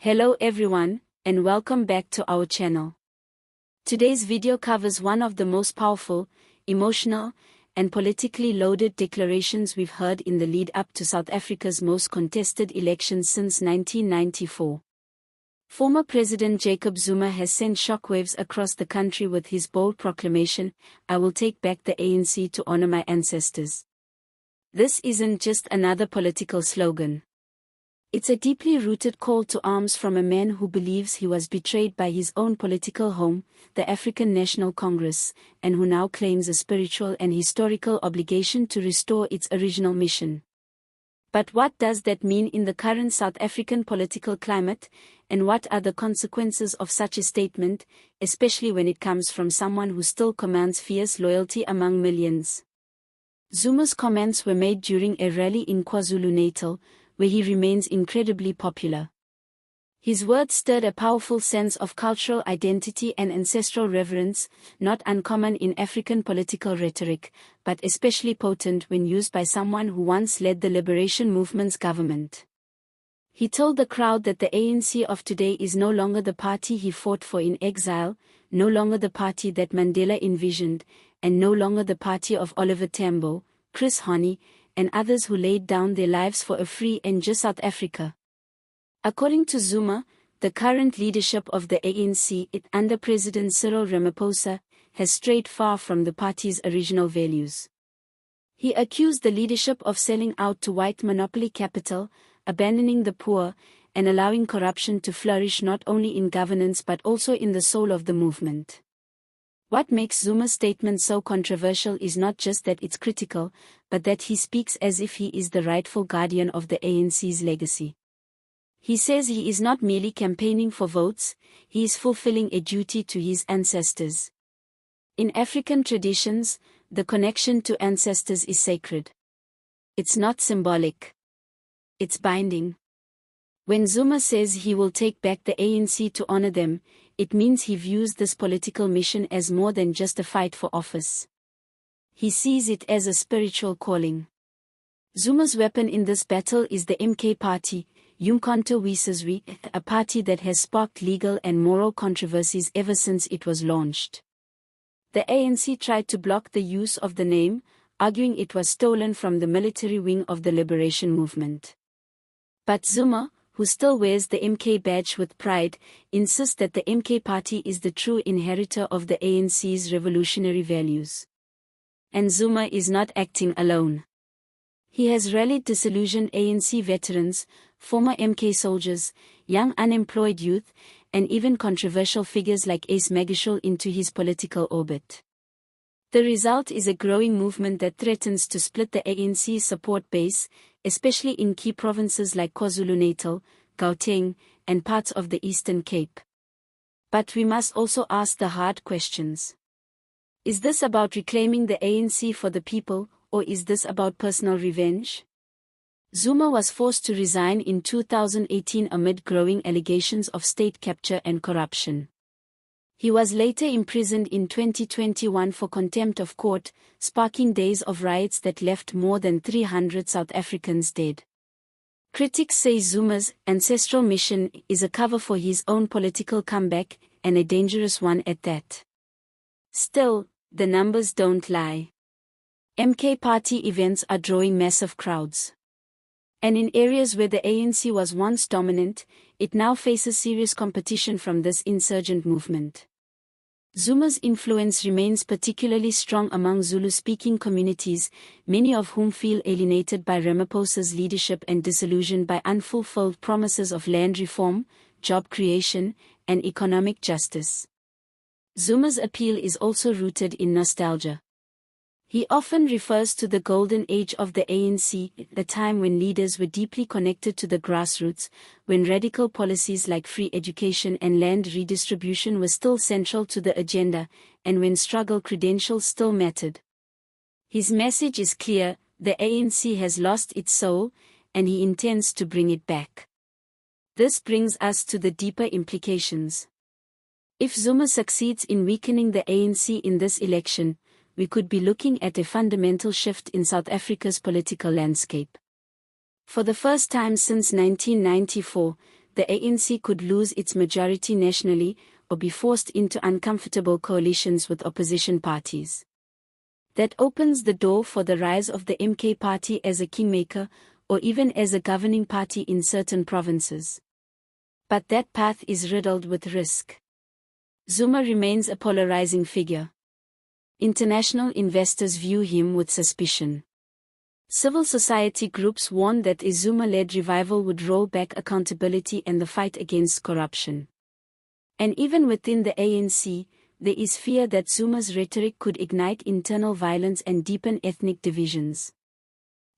Hello everyone, and welcome back to our channel. Today's video covers one of the most powerful, emotional, and politically loaded declarations we've heard in the lead up to South Africa's most contested elections since 1994. Former President Jacob Zuma has sent shockwaves across the country with his bold proclamation, "I will take back the ANC to honor my ancestors." This isn't just another political slogan. It's a deeply rooted call to arms from a man who believes he was betrayed by his own political home, the African National Congress, and who now claims a spiritual and historical obligation to restore its original mission. But what does that mean in the current South African political climate, and what are the consequences of such a statement, especially when it comes from someone who still commands fierce loyalty among millions? Zuma's comments were made during a rally in KwaZulu-Natal, where he remains incredibly popular. His words stirred a powerful sense of cultural identity and ancestral reverence, not uncommon in African political rhetoric, but especially potent when used by someone who once led the liberation movement's government. He told the crowd that the ANC of today is no longer the party he fought for in exile, no longer the party that Mandela envisioned, and no longer the party of Oliver Tambo, Chris Hani, and others who laid down their lives for a free and just South Africa. According to Zuma, the current leadership of the ANC, under President Cyril Ramaphosa, has strayed far from the party's original values. He accused the leadership of selling out to white monopoly capital, abandoning the poor, and allowing corruption to flourish not only in governance but also in the soul of the movement. What makes Zuma's statement so controversial is not just that it's critical, but that he speaks as if he is the rightful guardian of the ANC's legacy. He says he is not merely campaigning for votes, he is fulfilling a duty to his ancestors. In African traditions, the connection to ancestors is sacred. It's not symbolic. It's binding. When Zuma says he will take back the ANC to honor them, it means he views this political mission as more than just a fight for office. He sees it as a spiritual calling. Zuma's weapon in this battle is the MK party, Umkhonto we Sizwe, a party that has sparked legal and moral controversies ever since it was launched. The ANC tried to block the use of the name, arguing it was stolen from the military wing of the liberation movement. But Zuma, who still wears the MK badge with pride, insists that the MK party is the true inheritor of the ANC's revolutionary values. And Zuma is not acting alone. He has rallied disillusioned ANC veterans, former MK soldiers, young unemployed youth, and even controversial figures like Ace Magashule into his political orbit. The result is a growing movement that threatens to split the ANC's support base, especially in key provinces like KwaZulu-Natal, Gauteng, and parts of the Eastern Cape. But we must also ask the hard questions. Is this about reclaiming the ANC for the people, or is this about personal revenge? Zuma was forced to resign in 2018 amid growing allegations of state capture and corruption. He was later imprisoned in 2021 for contempt of court, sparking days of riots that left more than 300 South Africans dead. Critics say Zuma's ancestral mission is a cover for his own political comeback, and a dangerous one at that. Still, the numbers don't lie. MK party events are drawing massive crowds. And in areas where the ANC was once dominant, it now faces serious competition from this insurgent movement. Zuma's influence remains particularly strong among Zulu-speaking communities, many of whom feel alienated by Ramaphosa's leadership and disillusioned by unfulfilled promises of land reform, job creation, and economic justice. Zuma's appeal is also rooted in nostalgia. He often refers to the golden age of the ANC, the time when leaders were deeply connected to the grassroots, when radical policies like free education and land redistribution were still central to the agenda, and when struggle credentials still mattered. His message is clear: the ANC has lost its soul, and he intends to bring it back. This brings us to the deeper implications. If Zuma succeeds in weakening the ANC in this election, we could be looking at a fundamental shift in South Africa's political landscape. For the first time since 1994, the ANC could lose its majority nationally or be forced into uncomfortable coalitions with opposition parties. That opens the door for the rise of the MK party as a kingmaker, or even as a governing party in certain provinces. But that path is riddled with risk. Zuma remains a polarizing figure. International investors view him with suspicion. Civil society groups warn that a Zuma-led revival would roll back accountability and the fight against corruption. And even within the ANC, there is fear that Zuma's rhetoric could ignite internal violence and deepen ethnic divisions.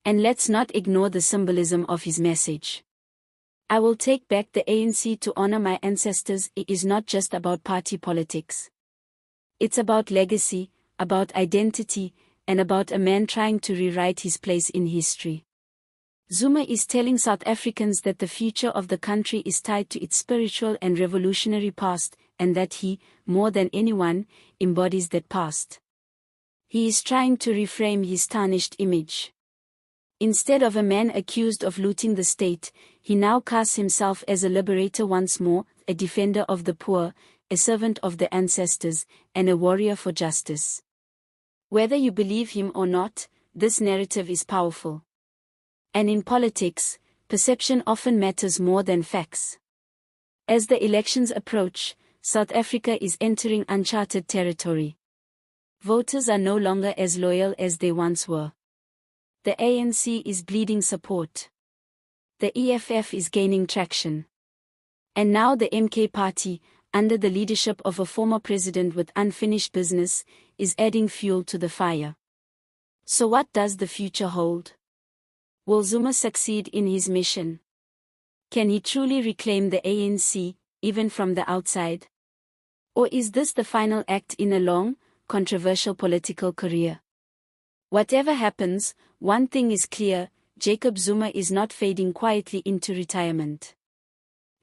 And let's not ignore the symbolism of his message. I will take back the ANC to honor my ancestors. It is not just about party politics. It's about legacy, about identity, and about a man trying to rewrite his place in history. Zuma is telling South Africans that the future of the country is tied to its spiritual and revolutionary past, and that he, more than anyone, embodies that past. He is trying to reframe his tarnished image. Instead of a man accused of looting the state, he now casts himself as a liberator once more, a defender of the poor, a servant of the ancestors, and a warrior for justice. Whether you believe him or not, this narrative is powerful. And in politics, perception often matters more than facts. As the elections approach, South Africa is entering uncharted territory. Voters are no longer as loyal as they once were. The ANC is bleeding support. The EFF is gaining traction. And now the MK party, under the leadership of a former president with unfinished business, is adding fuel to the fire. So what does the future hold? Will Zuma succeed in his mission? Can he truly reclaim the ANC, even from the outside? Or is this the final act in a long, controversial political career? Whatever happens, one thing is clear: Jacob Zuma is not fading quietly into retirement.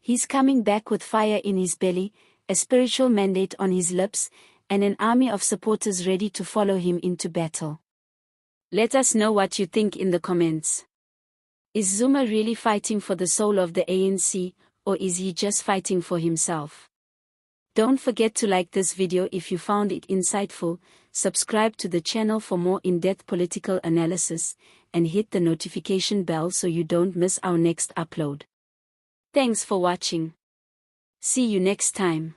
He's coming back with fire in his belly, a spiritual mandate on his lips, and an army of supporters ready to follow him into battle. Let us know what you think in the comments. Is Zuma really fighting for the soul of the ANC, or is he just fighting for himself? Don't forget to like this video if you found it insightful, subscribe to the channel for more in-depth political analysis, and hit the notification bell so you don't miss our next upload. Thanks for watching. See you next time.